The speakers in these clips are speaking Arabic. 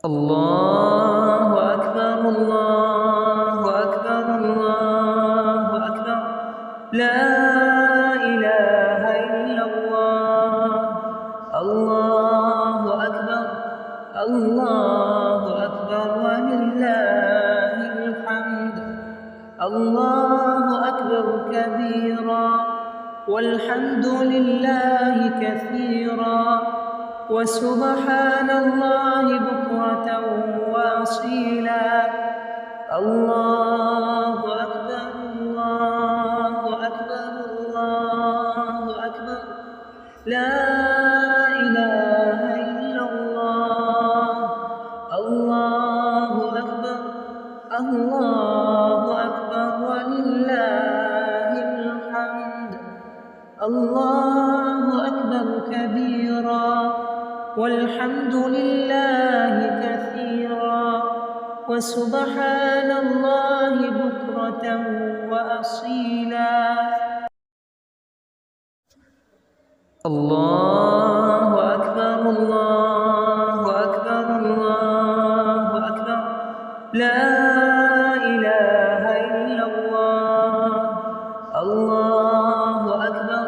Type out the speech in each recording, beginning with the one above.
الله أكبر الله أكبر الله أكبر لا إله إلا الله. الله أكبر الله أكبر ولله الحمد. الله أكبر كبيرا والحمد لله كثيرا وسبحان الله بكرة وأصيلا. الله أكبر الله أكبر الله أكبر لا إله إلا الله. الله أكبر الله أكبر ولله الحمد. الله أكبر كبيرا والحمد لله كثيرا وسبحان الله بكرة وأصيلا. الله أكبر الله أكبر الله أكبر لا إله إلا الله. الله أكبر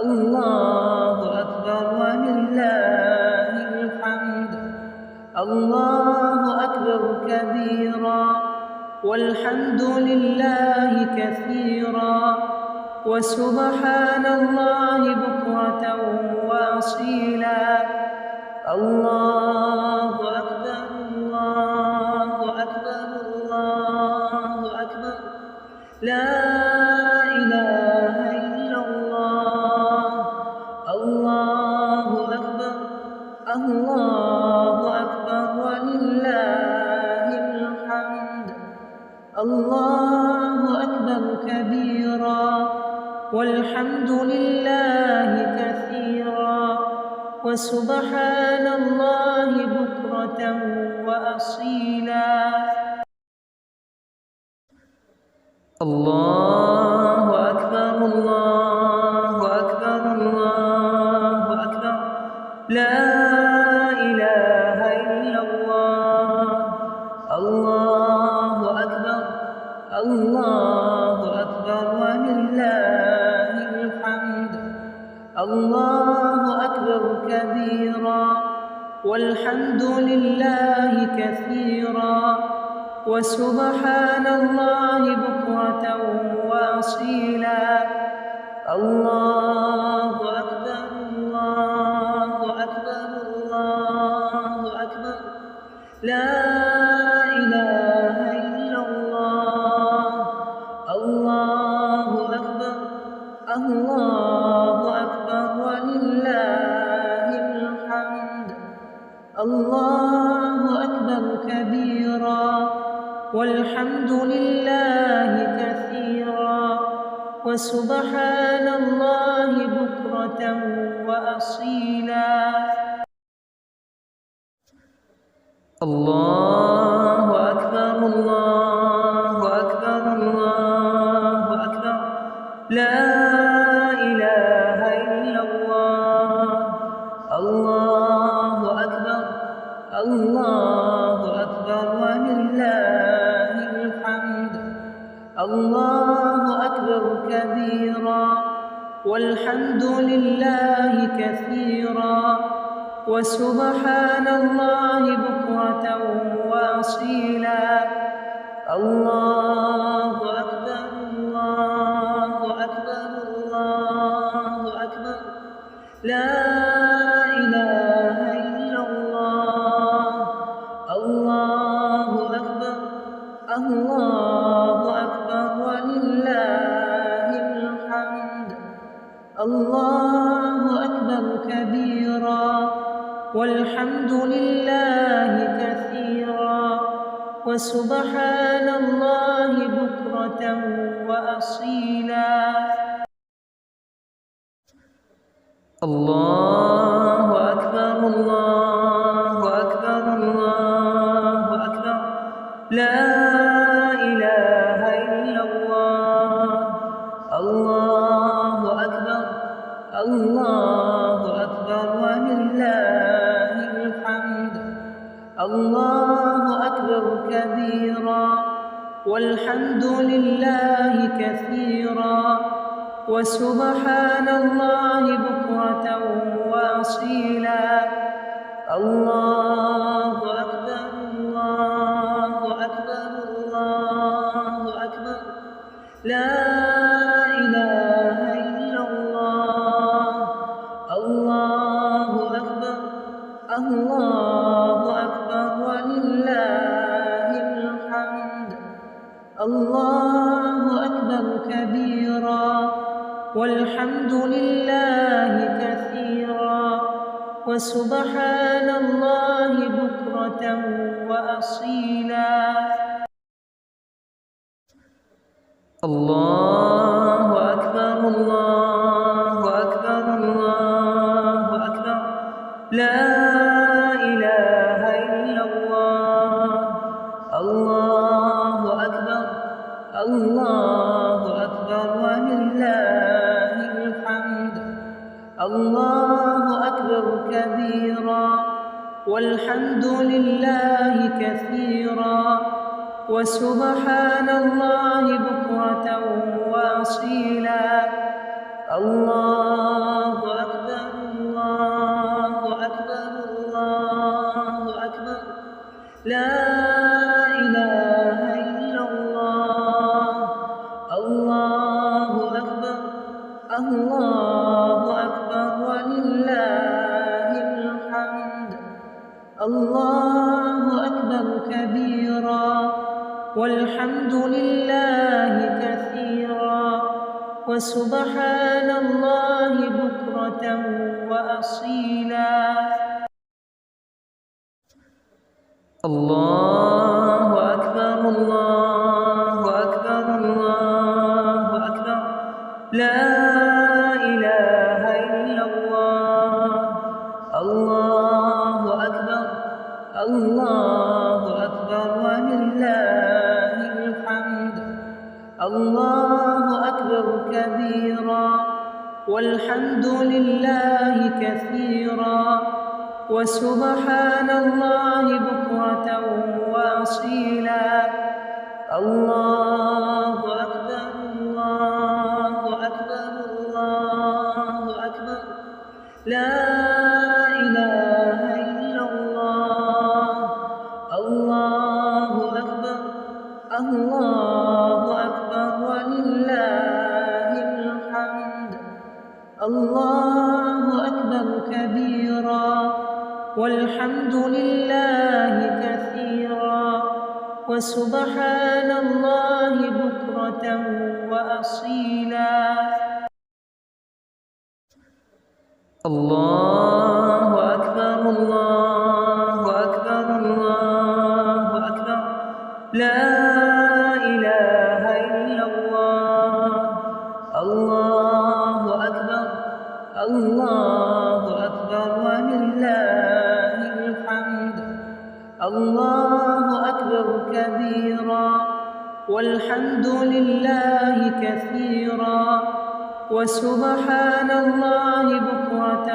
الله أكبر ولله الحمد. الله أكبر كبيرا والحمد لله كثيرا وسبحان الله بكرة وأصيلا. الله أكبر الله أكبر الله أكبر لا إله إلا الله. الله أكبر الله أكبر ولله الحمد. الله أكبر كبيرا والحمد لله كثيرا وسبحان الله بكرة وأصيلا. الله أكبر الله أكبر الله أكبر لا إله إلا الله. الله أكبر الله أكبر ولله الحمد. الله أكبر كبيرا والحمد لله كثيرا وسبحان الله بكرة وأصيلا. الله أكبر الله أكبر الله أكبر لا إله إلا الله. الله أكبر الله أكبر ولله الحمد. الله أكبر كبيرا والحمد لله كثيرا وسبحان الله بكرة وأصيلا. الله أكبر الله أكبر الله أكبر لا إله إلا الله. الله أكبر الله أكبر ولله الحمد. الله أكبر كبيرا والحمد لله كثيرا وسبحان الله بكرة وأصيلا. الله أكبر الله أكبر الله أكبر لا إله إلا الله. الله أكبر الله أكبر ولله الحمد. الله أكبر كبيرا والحمد لله كثيرا وسبحان الله بكرة وأصيلا. الله أكبر الله أكبر الله أكبر لا إله إلا الله. الله أكبر الله أكبر ولله الحمد. الله أكبر كبيرا والحمد لله كثيرا وسبحان الله بكرة وأصيلا الله أكبر الله أكبر الله أكبر لا إله إلا الله الله أكبر الله أكبر ولله الحمد الله أكبر كبيرا والحمد لله كثيرا وسبحان الله بكرة وأصيلا الله أكبر الله أكبر الله أكبر لا إله إلا الله الله أكبر الله أكبر ولله الحمد الله أكبر كبيرا والحمد لله كثيرا وسبحان الله بكرة وأصيلا الله أكبر الله أكبر الله أكبر لا إله إلا الله الله أكبر الله أكبر ولله الحمد الله أكبر كبيرا والحمد لله كثيرا وسبحان الله بكرة وأصيلا الله أكبر الله أكبر الله أكبر لا إله إلا الله الله أكبر الله أكبر ولله الحمد الله أكبر كبيرا والحمد لله كثيرا وسبحان الله بكرة وأصيلا الله أكبر الله أكبر الله أكبر لا إله إلا الله الله أكبر الله أكبر ولله الحمد الله أكبر كبيرا والحمد لله كثيرا وسبحان الله بكرة وأصيلا الله أكبر الله أكبر الله أكبر لا إله إلا الله الله أكبر الله أكبر ولله الحمد الله أكبر كبيرا والحمد لله كثيرا وسبحان الله بكرة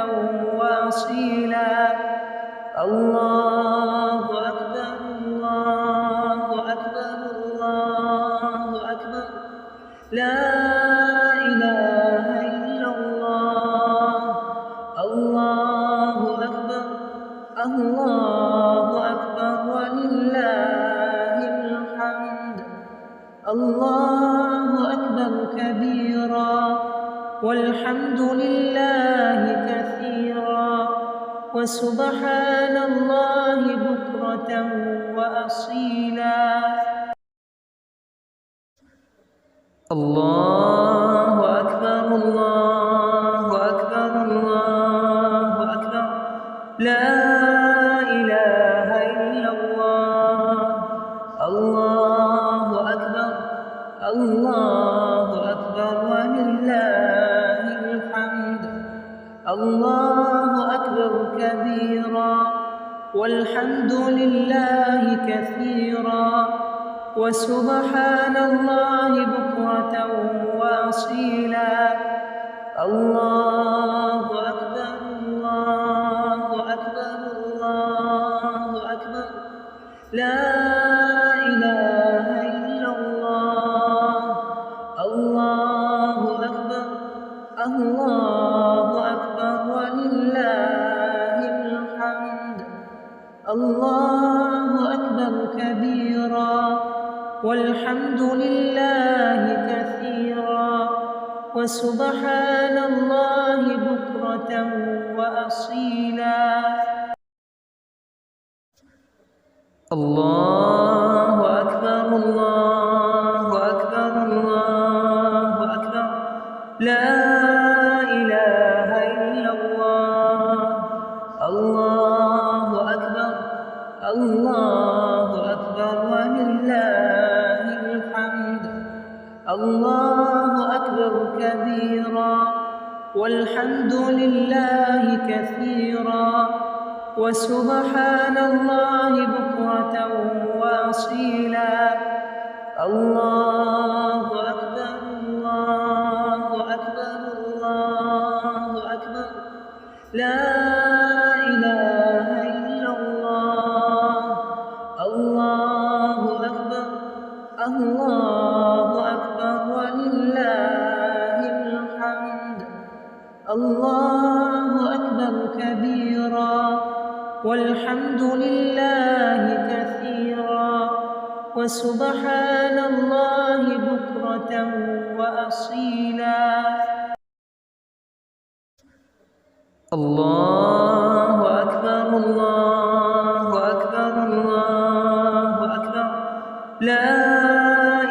وأصيلا الله أكبر الله أكبر الله أكبر لا إله إلا الله الله أكبر الله أكبر ولله الحمد الله أكبر كبيرا والحمد لله كثيرا وسبحان الله بكرة وأصيلا الله أكبر الله أكبر الله أكبر لا إله إلا الله الله أكبر الله أكبر ولله الحمد الله أكبر كبيرا والحمد لله كثيرا وسبحان الله بكرة وأصيلا الله أكبر الله أكبر الله أكبر لا إله إلا الله. الله أكبر. الله أكبر ولله الحمد. الله أكبر كبيرا والحمد لله كثيرا وسبحان الله بكرة وأصيلا. الله أكبر. الله أكبر. الله أكبر. لا إله إلا الله. الله أكبر. الله أكبر ولله الحمد. الله أكبر كبيرا والحمد لله كثيرا وسبحان الله بكرة وأصيلا. الله أكبر. الله أكبر. الله أكبر. لا إله إلا الله. الله أكبر. الله أكبر ولله الحمد. الله أكبر كبيرا والحمد لله كثيرا وسبحان الله بكرة وأصيلا. الله أكبر. الله أكبر. الله أكبر. لا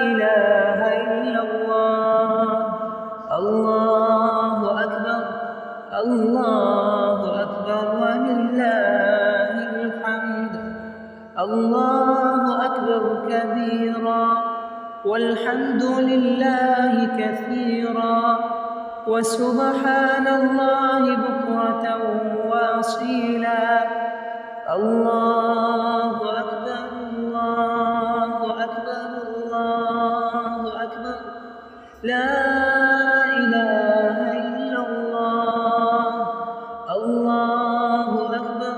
إله إلا الله. الله أكبر. الله أكبر ولله الحمد. الله أكبر كبيرا والحمد لله كثيرا وسبحان الله بكرة وأصيلا. الله أكبر. الله أكبر. الله أكبر. لا إله إلا الله. الله أكبر.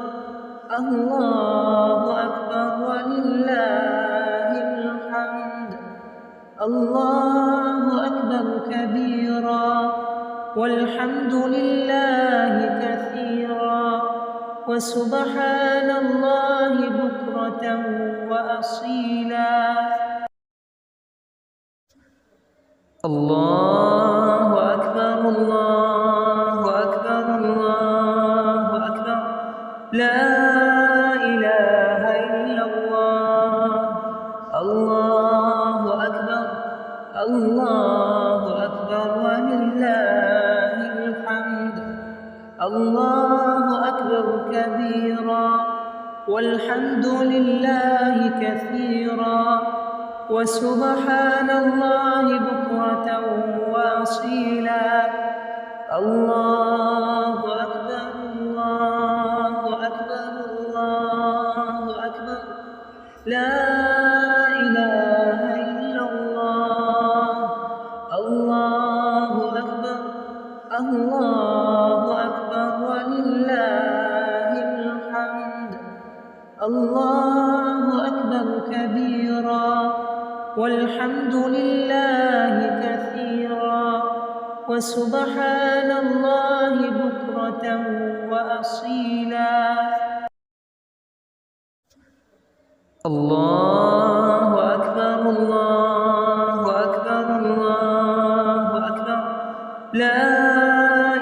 الله أكبر ولله الحمد. الله أكبر كبيرا والحمد لله كثيرا وسبحان الله بكرة وأصيلا. الله أكبر. الله أكبر. الله أكبر. لا إله إلا الله. الله أكبر. الله أكبر ولله الحمد. الله أكبر كبيرا والحمد لله كثيرا وسبحان الله بكرة وأصيلا. الله أكبر. الله أكبر. الله أكبر. لا إله إلا الله. الله أكبر. الله أكبر ولله الحمد. الله أكبر كبيرا والحمد لله كثيرا وسبحان الله بكرة وأصيلا. الله أكبر. الله أكبر. الله أكبر. لا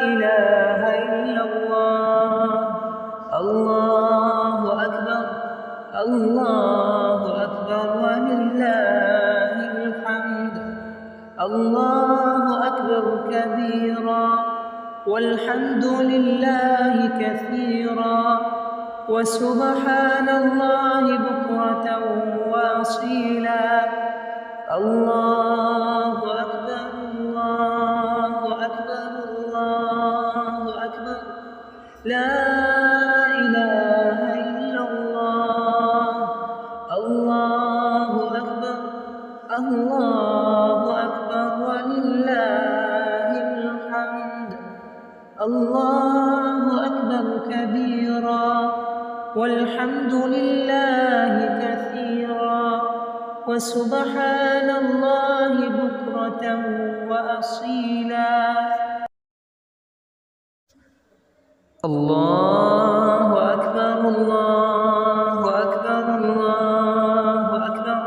إله إلا الله. الله أكبر. الله أكبر ولله الحمد. الله أكبر كبيرا والحمد لله كثيرا وسبحان الله بكرة وأصيلا. الله أكبر. الله أكبر. الله أكبر. لا إله إلا الله. الله أكبر. الله أكبر ولله الحمد. الله أكبر كبيرا والحمد لله ولله كثيرا وسبحان الله بكرة وأصيلا. الله أكبر الله أكبر الله أكبر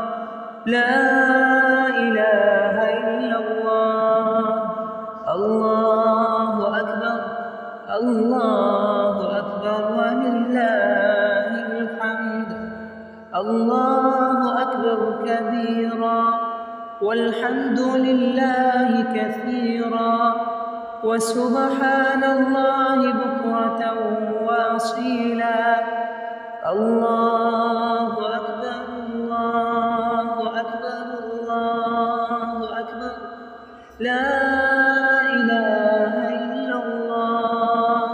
لا إله إلا الله. الله أكبر الله أكبر ولله الحمد. الله أكبر كبيرا والحمد لله كثيرا وسبحان الله بكرة وأصيلا. الله أكبر الله أكبر الله أكبر لا إله إلا الله.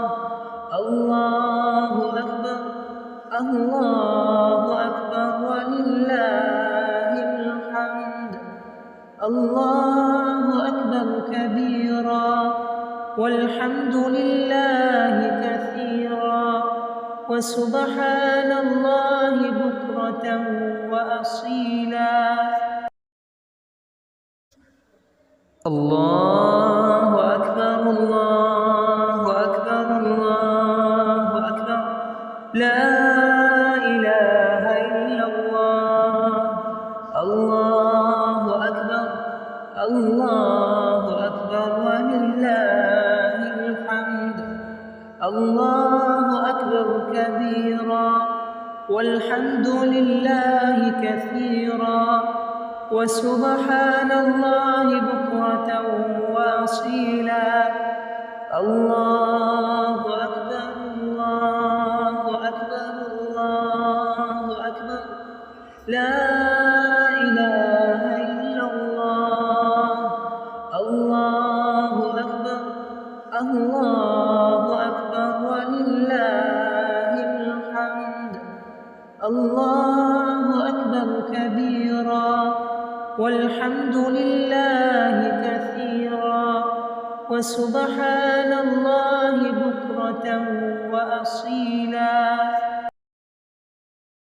الله أكبر الله أكبر ولله الحمد. الله أكبر كبيرا والحمد لله كثيرا وسبحان الله بكرة وأصيلا. الله أكبر الله أكبر الله أكبر لا إله إلا الله. الله أكبر الله أكبر ولله الحمد. الله أكبر كبيرا والحمد لله كثيرا وسبحان الله بكرة وأصيلا. الله أكبر الله أكبر الله أكبر لا إله إلا الله. الله أكبر الله أكبر ولله الحمد. الله أكبر كبيرا والحمد لله كثيرا وسبحان الله بكرة وأصيلا.